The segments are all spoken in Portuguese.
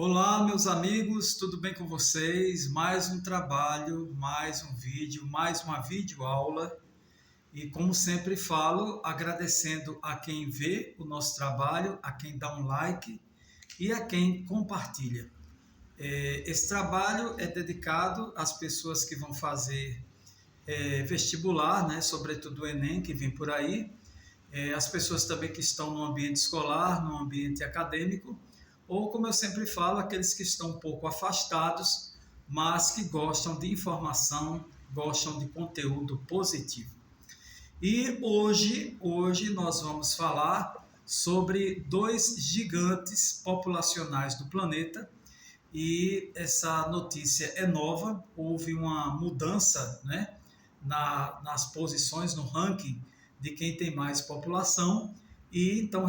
Olá, meus amigos, tudo bem com vocês? Mais um trabalho, mais um vídeo, mais uma videoaula. E como sempre falo, agradecendo a quem vê o nosso trabalho, a quem dá um like e a quem compartilha. Esse trabalho é dedicado às pessoas que vão fazer vestibular, né? Sobretudo o Enem, que vem por aí. As pessoas também que estão no ambiente escolar, no ambiente acadêmico, ou, como eu sempre falo, aqueles que estão um pouco afastados, mas que gostam de informação, gostam de conteúdo positivo. E hoje nós vamos falar sobre dois gigantes populacionais do planeta, e essa notícia é nova, houve uma mudança, né, nas posições, no ranking de quem tem mais população, e então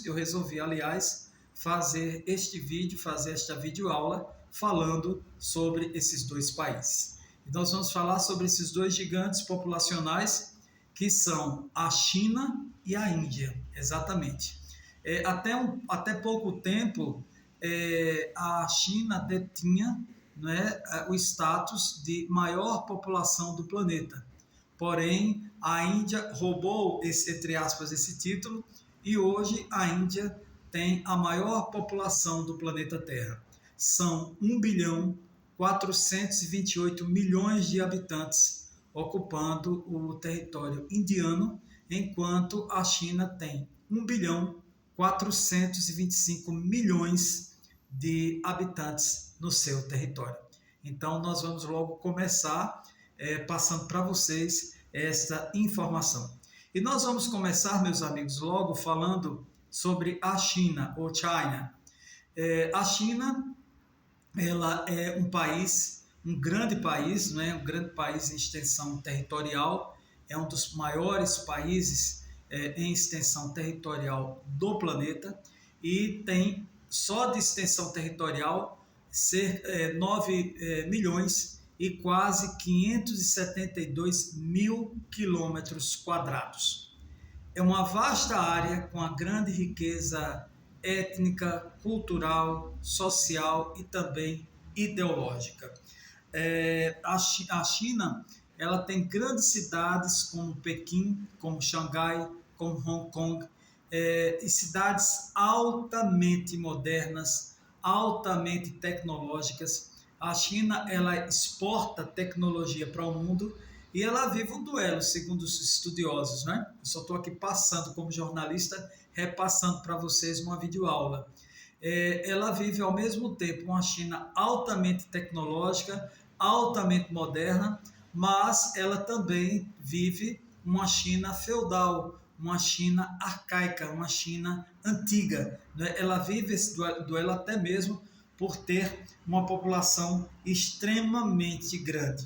eu resolvi, aliás, fazer este vídeo, fazer esta videoaula falando sobre esses dois países. E nós vamos falar sobre esses dois gigantes populacionais que são a China e a Índia, exatamente. Até pouco tempo, a China detinha, né, o status de maior população do planeta. Porém, a Índia roubou entre aspas, esse título, e hoje a Índia tem a maior população do planeta Terra. São 1.428 milhões de habitantes ocupando o território indiano, enquanto a China tem 1.425 milhões de habitantes no seu território. Então, nós vamos logo começar passando para vocês esta informação. E nós vamos começar, meus amigos, logo falando sobre a China, ou China. A China, ela é um país, um grande país, né? Um grande país em extensão territorial, é um dos maiores países em extensão territorial do planeta, e tem só de extensão territorial 9 milhões e quase 572 mil quilômetros quadrados. É uma vasta área com a grande riqueza étnica, cultural, social e também ideológica. A China, ela tem grandes cidades como Pequim, como Xangai, como Hong Kong, e cidades altamente modernas, altamente tecnológicas. A China, ela exporta tecnologia para o mundo e ela vive um duelo, segundo os estudiosos, né? Eu só estou aqui passando como jornalista, repassando para vocês uma videoaula. Ela vive ao mesmo tempo uma China altamente tecnológica, altamente moderna, mas ela também vive uma China feudal, uma China arcaica, uma China antiga. Né? Ela vive esse duelo até mesmo por ter uma população extremamente grande.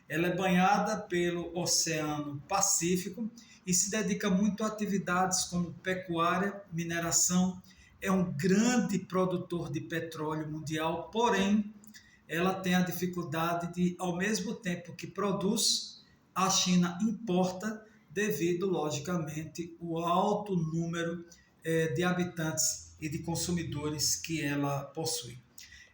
Ela é banhada pelo Oceano Pacífico e se dedica muito a atividades como pecuária, mineração. É um grande produtor de petróleo mundial, porém, ela tem a dificuldade de, ao mesmo tempo que produz, a China importa, devido, logicamente, ao alto número de habitantes e de consumidores que ela possui.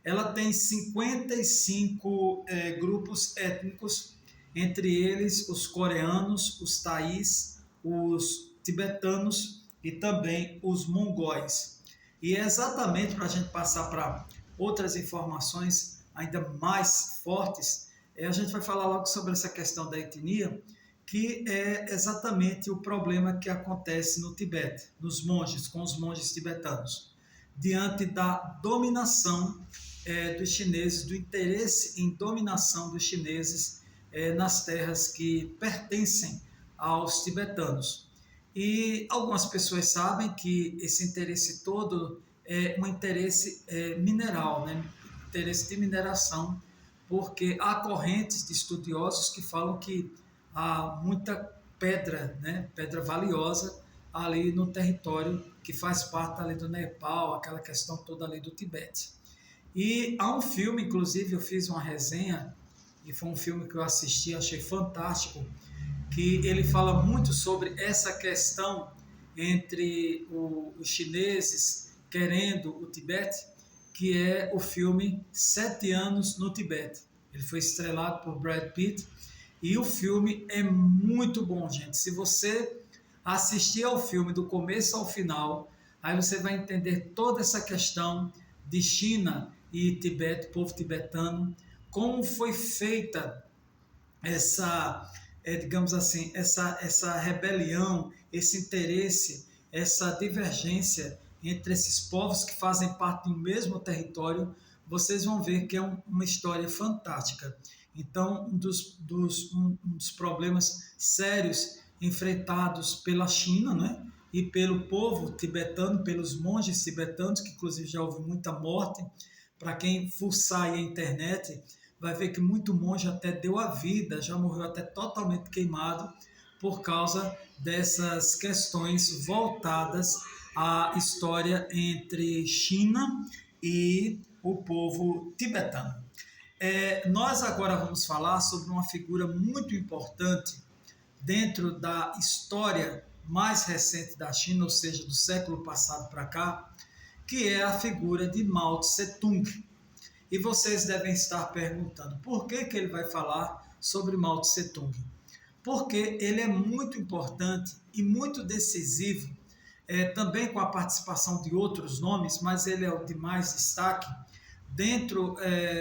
Ela tem 55 grupos étnicos, entre eles os coreanos, os taís, os tibetanos e também os mongóis. E é exatamente para a gente passar para outras informações ainda mais fortes, a gente vai falar logo sobre essa questão da etnia, que é exatamente o problema que acontece no Tibete, nos monges, com os monges tibetanos, diante da dominação dos chineses, do interesse em dominação dos chineses nas terras que pertencem aos tibetanos. E algumas pessoas sabem que esse interesse todo é um interesse mineral, né? Interesse de mineração, porque há correntes de estudiosos que falam que há muita pedra, né? Pedra valiosa ali no território que faz parte ali do Nepal, aquela questão toda ali do Tibete. E há um filme, inclusive eu fiz uma resenha, e foi um filme que eu assisti, achei fantástico, que ele fala muito sobre essa questão entre os chineses querendo o Tibete, que é o filme 7 Anos no Tibete. Ele foi estrelado por Brad Pitt e o filme é muito bom, gente. Se você assistir ao filme do começo ao final, aí você vai entender toda essa questão de China e Tibete, povo tibetano, como foi feita essa, digamos assim, essa rebelião, esse interesse, essa divergência entre esses povos que fazem parte do mesmo território. Vocês vão ver que é uma história fantástica. Então, um dos problemas sérios enfrentados pela China, né, e pelo povo tibetano, pelos monges tibetanos, que inclusive já houve muita morte. Para quem fuçar aí a internet, vai ver que muito monge até deu a vida, já morreu até totalmente queimado por causa dessas questões voltadas à história entre China e o povo tibetano. Nós agora vamos falar sobre uma figura muito importante dentro da história mais recente da China, ou seja, do século passado para cá, que é a figura de Mao Tse-tung. E vocês devem estar perguntando por que ele vai falar sobre Mao Tse-tung? Porque ele é muito importante e muito decisivo, também com a participação de outros nomes, mas ele é o de mais destaque, dentro,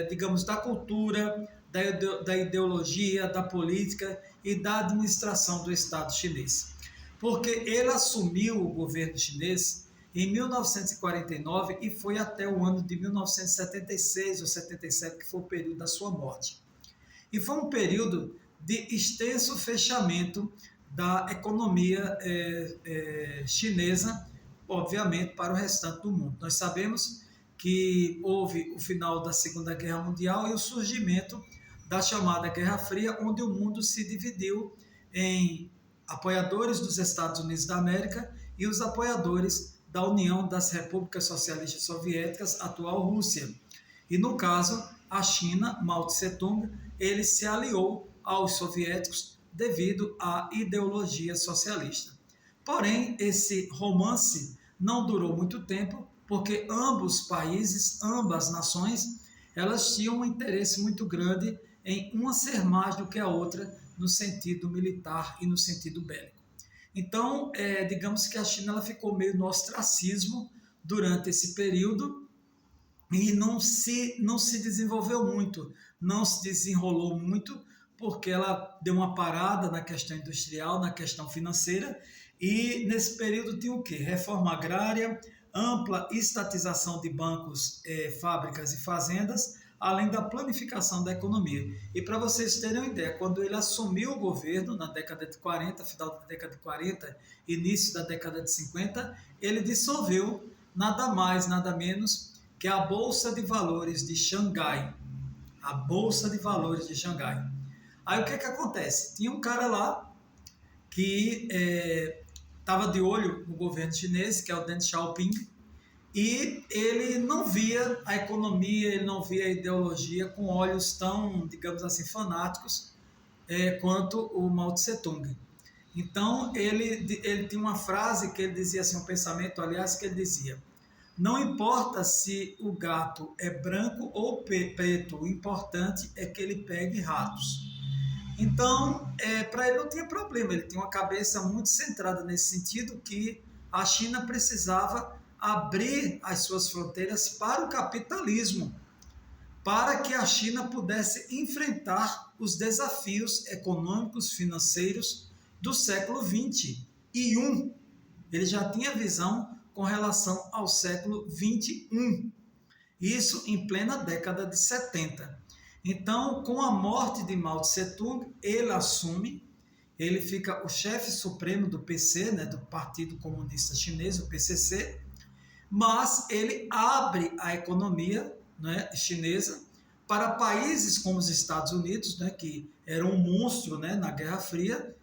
digamos, da cultura, da ideologia, da política e da administração do Estado chinês. Porque ele assumiu o governo chinês em 1949 e foi até o ano de 1976 ou 77, que foi o período da sua morte. E foi um período de extenso fechamento da economia chinesa, obviamente, para o restante do mundo. Nós sabemos que houve o final da Segunda Guerra Mundial e o surgimento da chamada Guerra Fria, onde o mundo se dividiu em apoiadores dos Estados Unidos da América e os apoiadores da União das Repúblicas Socialistas Soviéticas, atual Rússia. E no caso, a China, Mao Tse-tung, ele se aliou aos soviéticos devido à ideologia socialista. Porém, esse romance não durou muito tempo, porque ambos países, ambas nações, elas tinham um interesse muito grande em uma ser mais do que a outra no sentido militar e no sentido bélico. Então, digamos que a China ela ficou meio no ostracismo durante esse período e não se desenvolveu muito, não se desenrolou muito, porque ela deu uma parada na questão industrial, na questão financeira, e nesse período tinha o quê? Reforma agrária, ampla estatização de bancos, fábricas e fazendas, além da planificação da economia. E para vocês terem uma ideia, quando ele assumiu o governo na década de 40, final da década de 40, início da década de 50, ele dissolveu nada mais, nada menos que a Bolsa de Valores de Xangai. A Bolsa de Valores de Xangai. Aí o que acontece? Tinha um cara lá que estava de olho no governo chinês, que é o Deng Xiaoping, e ele não via a economia, ele não via a ideologia com olhos tão, digamos assim, fanáticos quanto o Mao Tse-tung. Então, ele tinha uma frase que ele dizia assim, um pensamento, aliás, que ele dizia: não importa se o gato é branco ou preto, o importante é que ele pegue ratos. Então, para ele não tinha problema, ele tinha uma cabeça muito centrada nesse sentido, que a China precisava abrir as suas fronteiras para o capitalismo, para que a China pudesse enfrentar os desafios econômicos, financeiros do século XXI. Ele já tinha visão com relação ao século XXI, isso em plena década de 70. Então, com a morte de Mao Tse-tung, ele assume, ele fica o chefe supremo do PC, né, do Partido Comunista Chinês, o PCC, mas ele abre a economia, né, chinesa para países como os Estados Unidos, né, que eram um monstro, né, na Guerra Fria,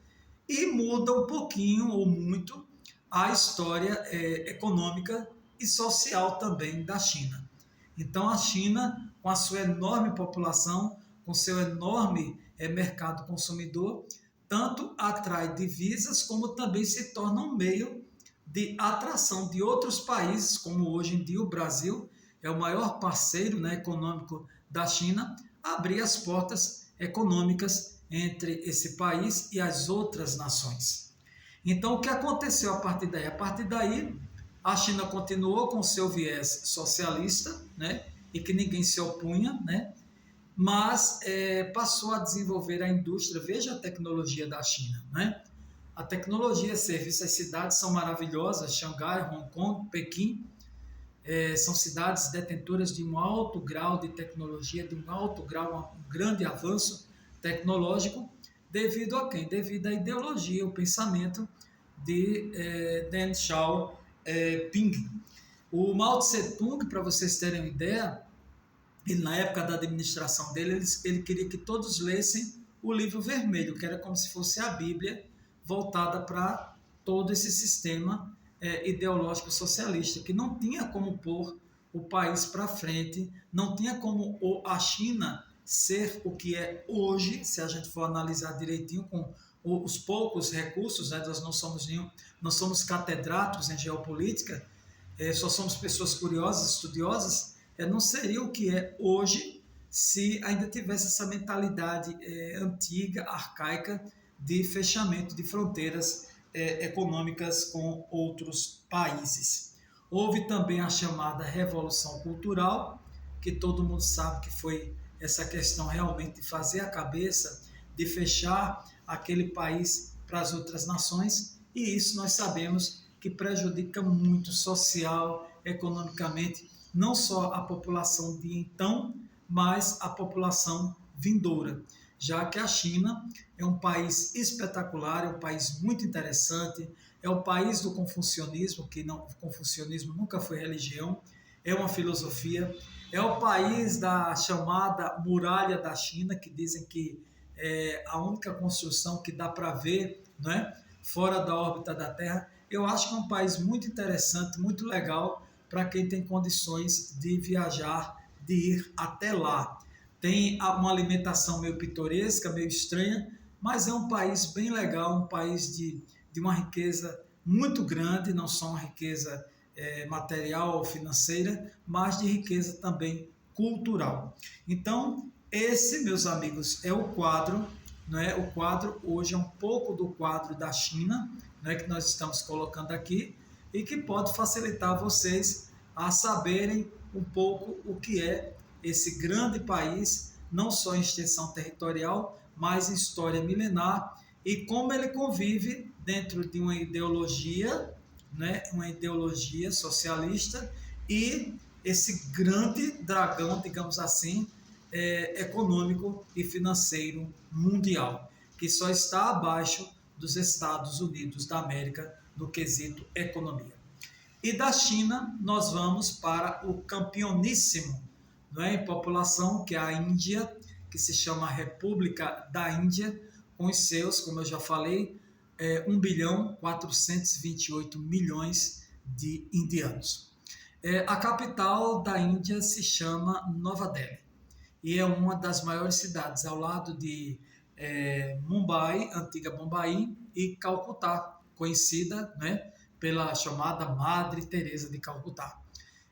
e muda um pouquinho ou muito a história econômica e social também da China. Então a China, com a sua enorme população, com seu enorme mercado consumidor, tanto atrai divisas como também se torna um meio de atração de outros países, como hoje em dia o Brasil é o maior parceiro, né, econômico da China, abrir as portas econômicas entre esse país e as outras nações. Então, o que aconteceu a partir daí? A partir daí, a China continuou com seu viés socialista, né, e que ninguém se opunha, né, mas passou a desenvolver a indústria. Veja a tecnologia da China, né? A tecnologia, serviços, as cidades são maravilhosas, Xangai, Hong Kong, Pequim, são cidades detentoras de um alto grau de tecnologia, de um alto grau, um grande avanço tecnológico, devido a quem? Devido à ideologia, o pensamento de Deng Xiaoping. O Mao Tse Tung, para vocês terem uma ideia, ele, na época da administração dele, ele queria que todos lessem o livro vermelho, que era como se fosse a Bíblia voltada para todo esse sistema ideológico socialista, que não tinha como pôr o país para frente, não tinha como a China ser o que é hoje, se a gente for analisar direitinho com os poucos recursos, né? Nós não somos catedráticos em geopolítica, só somos pessoas curiosas, estudiosas, não seria o que é hoje se ainda tivesse essa mentalidade antiga, arcaica, de fechamento de fronteiras econômicas com outros países. Houve também a chamada Revolução Cultural, que todo mundo sabe que foi essa questão realmente de fazer a cabeça, de fechar aquele país para as outras nações, e isso nós sabemos que prejudica muito social, economicamente, não só a população de então, mas a população vindoura, já que a China é um país espetacular, é um país muito interessante, é o país do confucionismo, que não, o confucionismo nunca foi religião, é uma filosofia, é o país da chamada muralha da China, que dizem que é a única construção que dá para ver, não é, fora da órbita da Terra. Eu acho que é um país muito interessante, muito legal, para quem tem condições de viajar, de ir até lá. Tem uma alimentação meio pitoresca, meio estranha, mas é um país bem legal, um país de uma riqueza muito grande, não só uma riqueza material ou financeira, mas de riqueza também cultural. Então, esse, meus amigos, é o quadro, não é? O quadro hoje é um pouco do quadro da China, não é, que nós estamos colocando aqui, e que pode facilitar vocês a saberem um pouco o que é esse grande país, não só em extensão territorial, mas em história milenar, e como ele convive dentro de uma ideologia, né, uma ideologia socialista, e esse grande dragão, digamos assim, econômico e financeiro mundial, que só está abaixo dos Estados Unidos da América no quesito economia. E da China nós vamos para o campeoníssimo, não é, em população, que é a Índia, que se chama República da Índia, com os seus, como eu já falei, 1 bilhão 428 milhões de indianos. A capital da Índia se chama Nova Delhi e é uma das maiores cidades, ao lado de Mumbai, antiga Bombaim, e Calcutá, conhecida, né, pela chamada Madre Teresa de Calcutá.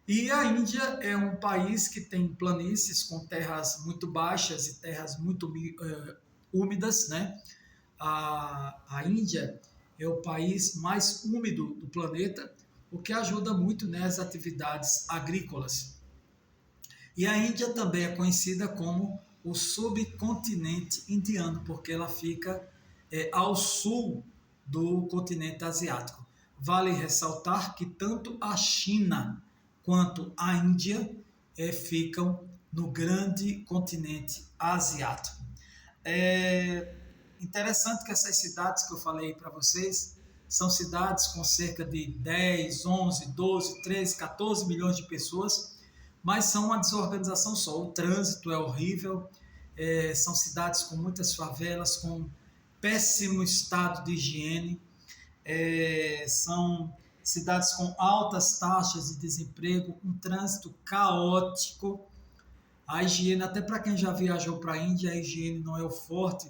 E a Índia é um país que tem planícies com terras muito baixas e terras muito úmidas, né? A Índia é o país mais úmido do planeta, o que ajuda muito nas atividades agrícolas. E a Índia também é conhecida como o subcontinente indiano, porque ela fica ao sul do continente asiático. Vale ressaltar que tanto a China quanto a Índia ficam no grande continente asiático. É interessante que essas cidades que eu falei para vocês são cidades com cerca de 10, 11, 12, 13, 14 milhões de pessoas, mas são uma desorganização só. O trânsito é horrível, são cidades com muitas favelas, com péssimo estado de higiene, são cidades com altas taxas de desemprego, um trânsito caótico. A higiene, até para quem já viajou para a Índia, a higiene não é o forte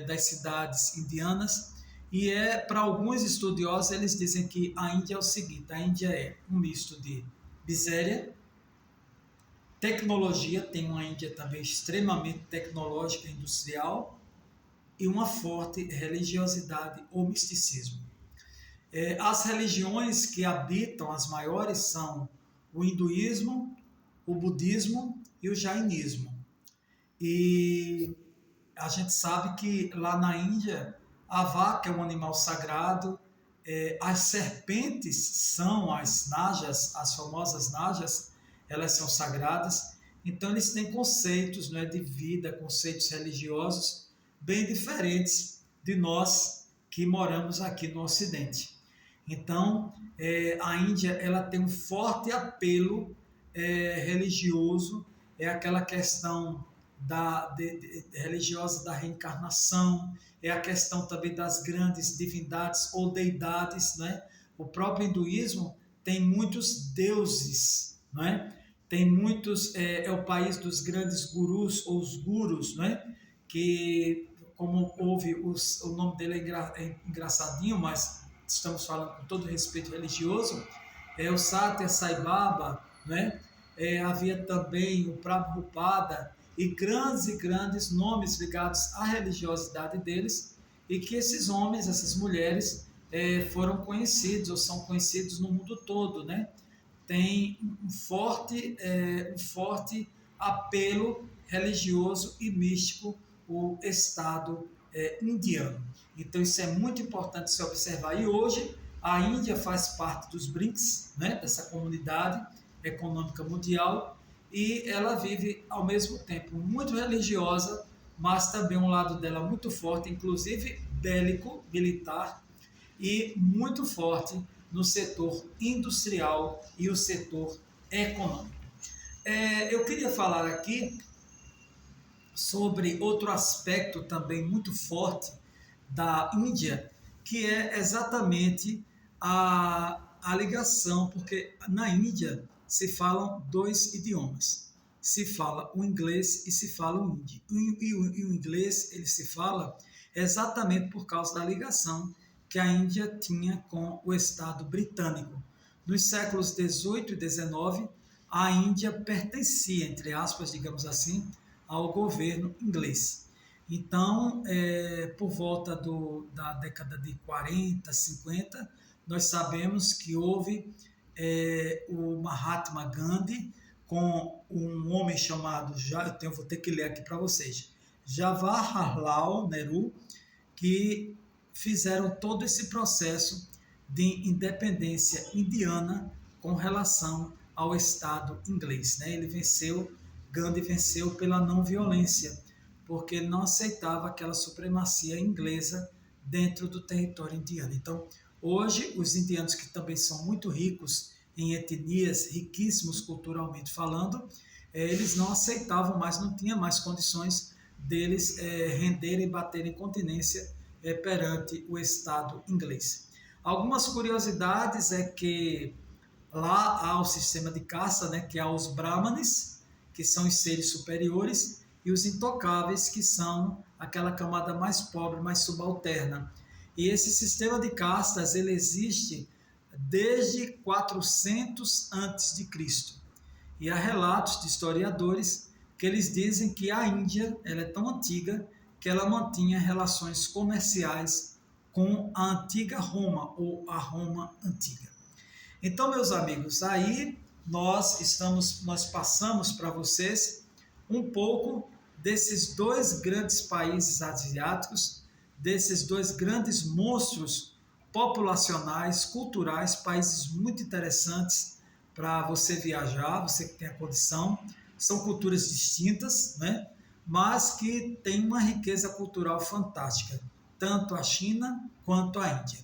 das cidades indianas. E para alguns estudiosos, eles dizem que a Índia é o seguinte: a Índia é um misto de miséria, tecnologia, tem uma Índia também extremamente tecnológica e industrial, e uma forte religiosidade ou misticismo. As religiões que habitam, as maiores, são o hinduísmo, o budismo e o jainismo. E a gente sabe que lá na Índia, a vaca é um animal sagrado, as serpentes são as najas, as famosas najas, elas são sagradas. Então eles têm conceitos, né, de vida, conceitos religiosos bem diferentes de nós que moramos aqui no Ocidente. Então, a Índia ela tem um forte apelo religioso, é aquela questão religiosa da reencarnação, é a questão também das grandes divindades ou deidades, né? O próprio hinduísmo tem muitos deuses, né? Tem muitos, o país dos grandes gurus ou os gurus, né? Que, como houve, o nome dele é engraçadinho, mas estamos falando com todo respeito religioso, o Satya Sai Baba, né? Havia também o Prabhupada e grandes nomes ligados à religiosidade deles, e que esses homens, essas mulheres, foram conhecidos ou são conhecidos no mundo todo, né? Tem um forte apelo religioso e místico o Estado indiano. Então isso é muito importante se observar. E hoje a Índia faz parte dos BRICS, né, dessa comunidade econômica mundial, e ela vive ao mesmo tempo muito religiosa, mas também um lado dela muito forte, inclusive bélico, militar, e muito forte no setor industrial e o setor econômico. Eu queria falar aqui sobre outro aspecto também muito forte da Índia, que é exatamente a ligação, porque na Índia se falam dois idiomas. Se fala o inglês e se fala o hindi. E o inglês ele se fala exatamente por causa da ligação que a Índia tinha com o Estado britânico. Nos séculos 18 e 19, a Índia pertencia, entre aspas, digamos assim, ao governo inglês. Então, por volta da década de 40, 50, nós sabemos que houve o Mahatma Gandhi com um homem chamado, vou ter que ler aqui para vocês, Jawaharlal Nehru, que fizeram todo esse processo de independência indiana com relação ao Estado inglês, né? Gandhi venceu pela não violência, porque ele não aceitava aquela supremacia inglesa dentro do território indiano. Então, hoje, os indianos, que também são muito ricos em etnias, riquíssimos culturalmente falando, eles não aceitavam mais, não tinha mais condições deles renderem e baterem continência perante o Estado inglês. Algumas curiosidades é que lá há o sistema de caça, né, que há os brahmanes, que são os seres superiores, e os intocáveis, que são aquela camada mais pobre, mais subalterna. E esse sistema de castas ele existe desde 400 a.C. E há relatos de historiadores que eles dizem que a Índia ela é tão antiga que ela mantinha relações comerciais com a antiga Roma, ou a Roma antiga. Então, meus amigos, aí nós passamos para vocês um pouco desses dois grandes países asiáticos, desses dois grandes monstros populacionais, culturais, países muito interessantes para você viajar, você que tem a condição. São culturas distintas, né? Mas que têm uma riqueza cultural fantástica, tanto a China quanto a Índia.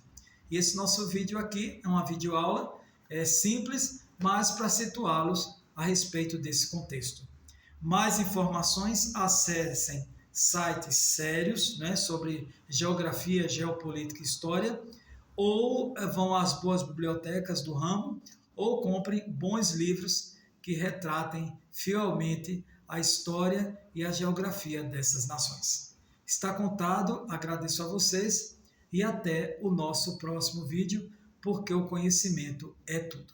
E esse nosso vídeo aqui é uma videoaula, simples, mas para situá-los a respeito desse contexto. Mais informações, acessem sites sérios, né, sobre geografia, geopolítica e história, ou vão às boas bibliotecas do ramo, ou comprem bons livros que retratem fielmente a história e a geografia dessas nações. Está contado, agradeço a vocês e até o nosso próximo vídeo, porque o conhecimento é tudo.